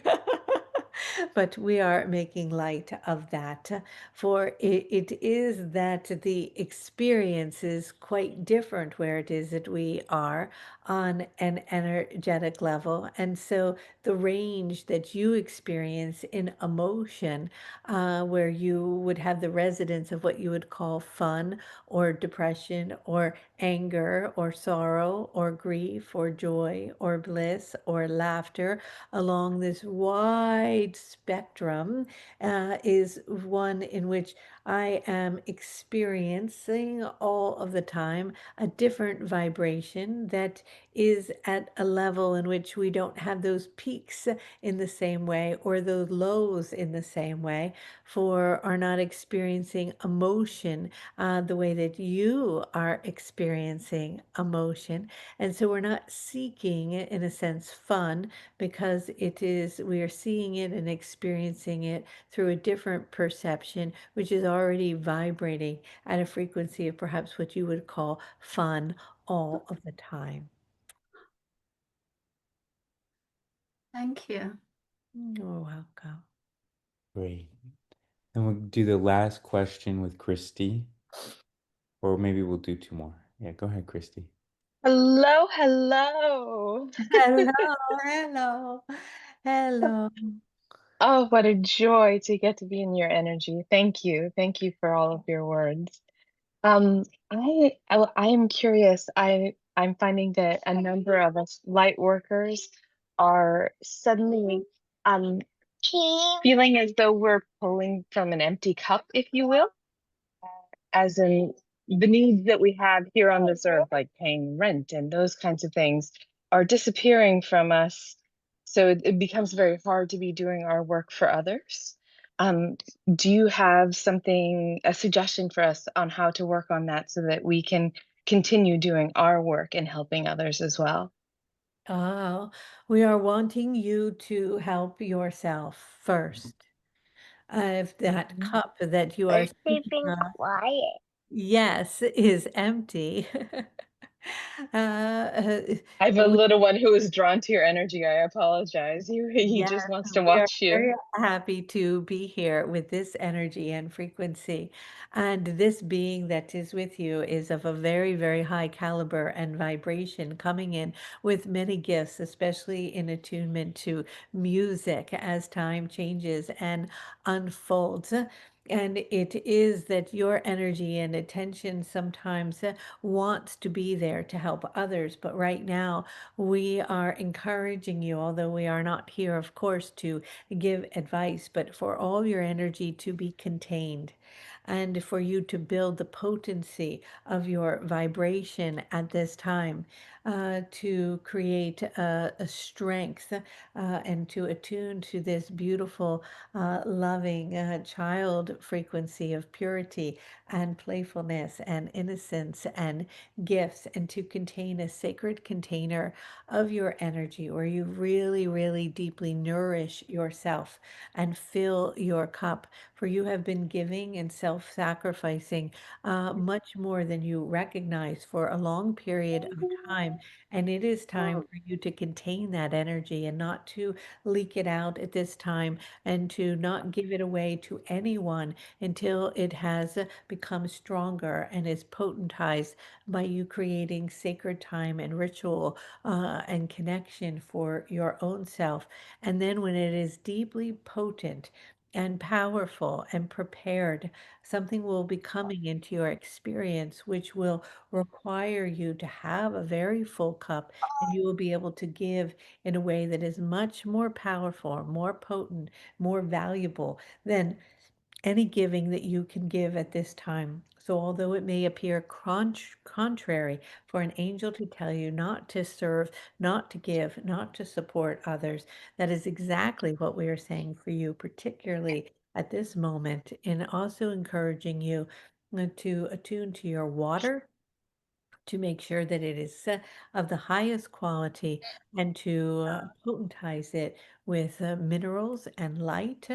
[SPEAKER 1] But we are making light of that, for it is that the experience is quite different where it is that we are on an energetic level. And so the range that you experience in emotion, where you would have the residence of what you would call fun or depression or anger or sorrow or grief or joy or bliss or laughter, along this wide spectrum, is one in which I am experiencing all of the time a different vibration that is at a level in which we don't have those peaks in the same way or those lows in the same way, for are not experiencing emotion the way that you are experiencing emotion. And so we're not seeking, in a sense, fun, because we are seeing it and experiencing it through a different perception, which is already vibrating at a frequency of perhaps what you would call fun all of the time.
[SPEAKER 12] Thank you.
[SPEAKER 1] You're welcome.
[SPEAKER 2] Great. And we'll do the last question with Christy, or maybe we'll do two more. Yeah, go ahead, Christy.
[SPEAKER 13] Hello, hello.
[SPEAKER 1] Hello.
[SPEAKER 13] Oh, what a joy to get to be in your energy. Thank you. Thank you for all of your words. I am curious. I'm finding that a number of us light workers are suddenly um feeling as though we're pulling from an empty cup, if you will, as in the needs that we have here on this earth, like paying rent and those kinds of things, are disappearing from us. So it becomes very hard to be doing our work for others. Um, do you have a suggestion for us on how to work on that so that we can continue doing our work and helping others as well?
[SPEAKER 1] Oh, we are wanting you to help yourself first. if that
[SPEAKER 12] Mm.
[SPEAKER 1] cup that you are speaking of,
[SPEAKER 12] quiet.
[SPEAKER 1] yes, is empty.
[SPEAKER 13] I have a little one who is drawn to your energy. I apologize. He
[SPEAKER 1] Yes,
[SPEAKER 13] just wants to
[SPEAKER 1] we are
[SPEAKER 13] watch you.
[SPEAKER 1] very happy to be here with this energy and frequency. And this being that is with you is of a very, very high caliber and vibration, coming in with many gifts, especially in attunement to music as time changes and unfolds. And it is that your energy and attention sometimes wants to be there to help others. But right now, we are encouraging you, although we are not here, of course, to give advice, but for all your energy to be contained and for you to build the potency of your vibration at this time, to create a strength and to attune to this beautiful, loving child frequency of purity and playfulness and innocence and gifts, and to contain a sacred container of your energy where you really, really deeply nourish yourself and fill your cup. For you have been giving and self sacrificing much more than you recognize for a long period of time. And it is time for you to contain that energy and not to leak it out at this time and to not give it away to anyone until it has become stronger and is potentized by you creating sacred time and ritual and connection for your own self. And then when it is deeply potent and powerful and prepared, something will be coming into your experience which will require you to have a very full cup, and you will be able to give in a way that is much more powerful, more potent, more valuable than any giving that you can give at this time. So, although it may appear contrary for an angel to tell you not to serve, not to give, not to support others, that is exactly what we are saying for you, particularly at this moment, and also encouraging you to attune to your water, to make sure that it is of the highest quality, and to potentize it with minerals and light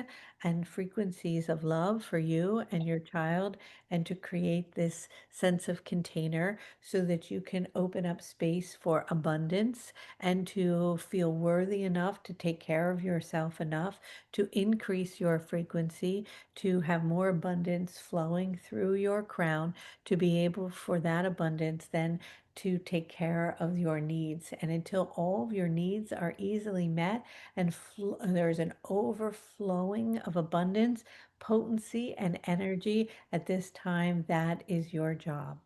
[SPEAKER 1] and frequencies of love for you and your child, and to create this sense of container so that you can open up space for abundance and to feel worthy enough to take care of yourself enough to increase your frequency, to have more abundance flowing through your crown, to be able for that abundance then to take care of your needs. And until all of your needs are easily met and there's an overflowing of abundance, potency, and energy at this time, that is your job.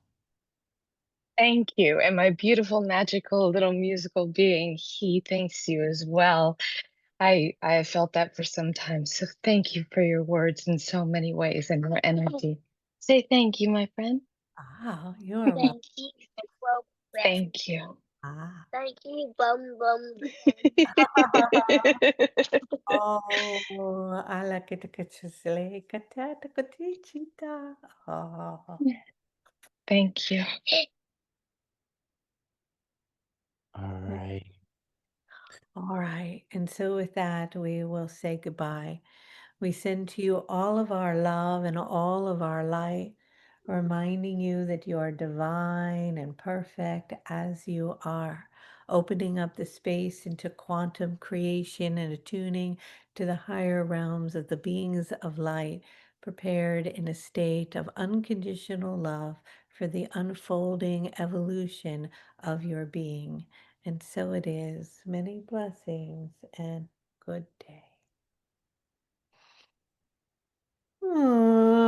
[SPEAKER 13] Thank you. And my beautiful, magical little musical being, he thanks you as well. I have felt that for some time. So thank you for your words in so many ways and your energy. Say thank you, my friend.
[SPEAKER 1] Ah, you're welcome.
[SPEAKER 12] Thank you.
[SPEAKER 13] Thank you.
[SPEAKER 1] Ah.
[SPEAKER 12] Thank you, bum bum.
[SPEAKER 1] Oh, I like it. Oh.
[SPEAKER 13] Thank you.
[SPEAKER 2] All right.
[SPEAKER 1] All right. And so with that, we will say goodbye. We send to you all of our love and all of our light, reminding you that you are divine and perfect as you are, opening up the space into quantum creation and attuning to the higher realms of the beings of light, prepared in a state of unconditional love for the unfolding evolution of your being. And so it is. Many blessings and good day. Aww.